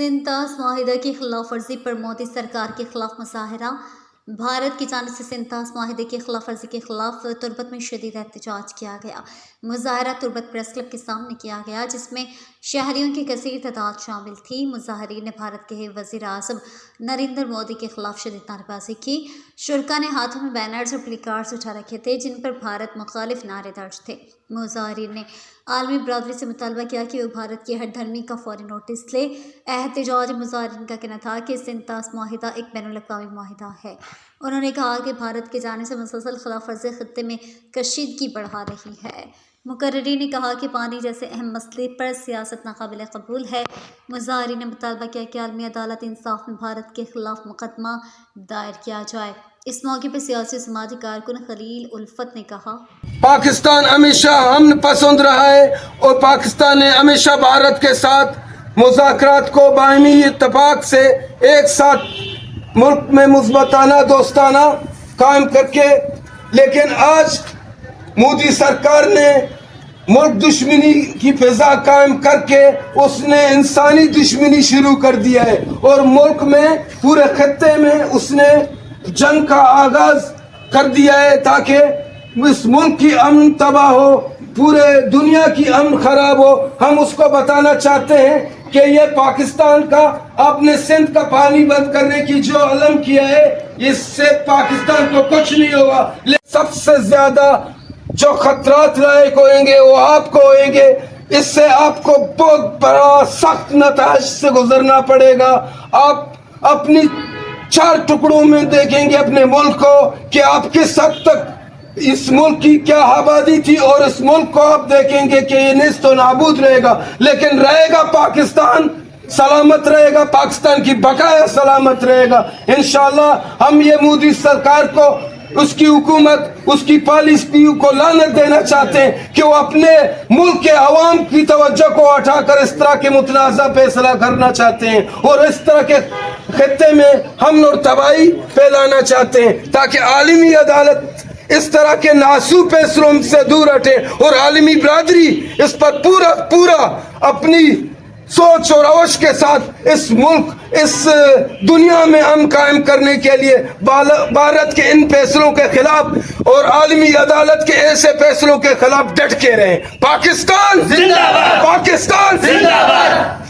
सिंध माहिदा की खिलाफ वर्जी पर मोदी सरकार के खिलाफ मुजाहरा। भारत की जानिब से सिंध माहिदे की खिलाफ वर्जी के खिलाफ तुर्बत में शदीद एहतजाज किया गया। मुजाहरा तुर्बत प्रेस क्लब के सामने किया गया, जिसमें शहरियों की कसीर तादाद शामिल थी। मुजाहरीन ने भारत के वज़ीर आज़म नरेंद्र मोदी के खिलाफ शदीद नारेबाजी की। शुरका ने हाथों में बैनर्स और प्ले कार्ड्स उठा रखे थे, जिन पर भारत मुखालिफ नारे दर्ज थे। मुजाहरीन ने आलमी बरादरी से मुतालबा किया कि वो भारत की हर धर्मी का फौरी नोटिस ले। एहतजाज मुजाहरीन का कहना था कि सिंध माहिदा एक बैनुल-अक़वामी माहिदा है। उन्होंने कहा कि भारत के जाने से मुसलसल खिलाफ वर्जी खत्ते में कशीदगी बढ़ा रही है। मुकर्रिरीन ने कहा कि पानी जैसे अहम मसले पर सियासत नाकाबिल कबूल है। मुजाहरीन ने मुतालबा किया कि आलमी अदालत इंसाफ में भारत के खिलाफ मुकदमा दायर किया जाए। इस मौके पर सियासी समाजी कारकुन खलील उल्फत ने कहा, पाकिस्तान हमेशा अमन पसंद रहा है और पाकिस्तान ने हमेशा भारत के साथ मुज़ाकरात को बाहमी इत्तफाक से एक साथ मुल्क में मुस्बताना दोस्ताना कायम करके, लेकिन आज मोदी सरकार ने मुल्क दुश्मनी की फिजा कायम करके उसने इंसानी दुश्मनी शुरू कर दिया है और मुल्क में पूरे खत्ते में उसने जंग का आगाज कर दिया है ताकि इस मुल्क की अमन तबाह हो, पूरे दुनिया की अमन खराब हो। हम उसको बताना चाहते हैं कि ये पाकिस्तान का अपने सिंध का पानी बंद करने की जो अलम किया है, इससे पाकिस्तान को कुछ नहीं होगा। सबसे ज्यादा जो खतरात लायक होंगे वो आपको होंगे। इससे आपको बहुत बड़ा सख्त नताइज से गुजरना पड़ेगा। आप अपनी चार टुकड़ों में देखेंगे अपने मुल्क को कि आप किस हद तक इस मुल्क की क्या आबादी थी, और इस मुल्क को आप देखेंगे कि ये निस्त व नाबूद रहेगा, लेकिन रहेगा पाकिस्तान, सलामत रहेगा, पाकिस्तान की बकाया सलामत रहेगा। इंशाअल्लाह हम ये मोदी सरकार को, उसकी हुकूमत, उसकी पॉलिसी को लानत देना चाहते हैं कि वो अपने मुल्क के अवाम की तवज्जो को हटाकर इस तरह के मुतनाज़ा फैसला करना चाहते हैं और इस तरह के खत्ते में हम और तबाही फैलाना चाहते हैं, ताकि आलमी अदालत इस तरह के नासूब फैसलों से दूर हटे और आलमी बरादरी इस पर पूरा अपनी सोच और रवश के साथ इस मुल्क, इस दुनिया में अमन कायम करने के लिए भारत के इन फैसलों के खिलाफ और आलमी अदालत के ऐसे फैसलों के खिलाफ डट के रहें। पाकिस्तान जिंदाबाद, पाकिस्तान जिंदाबाद।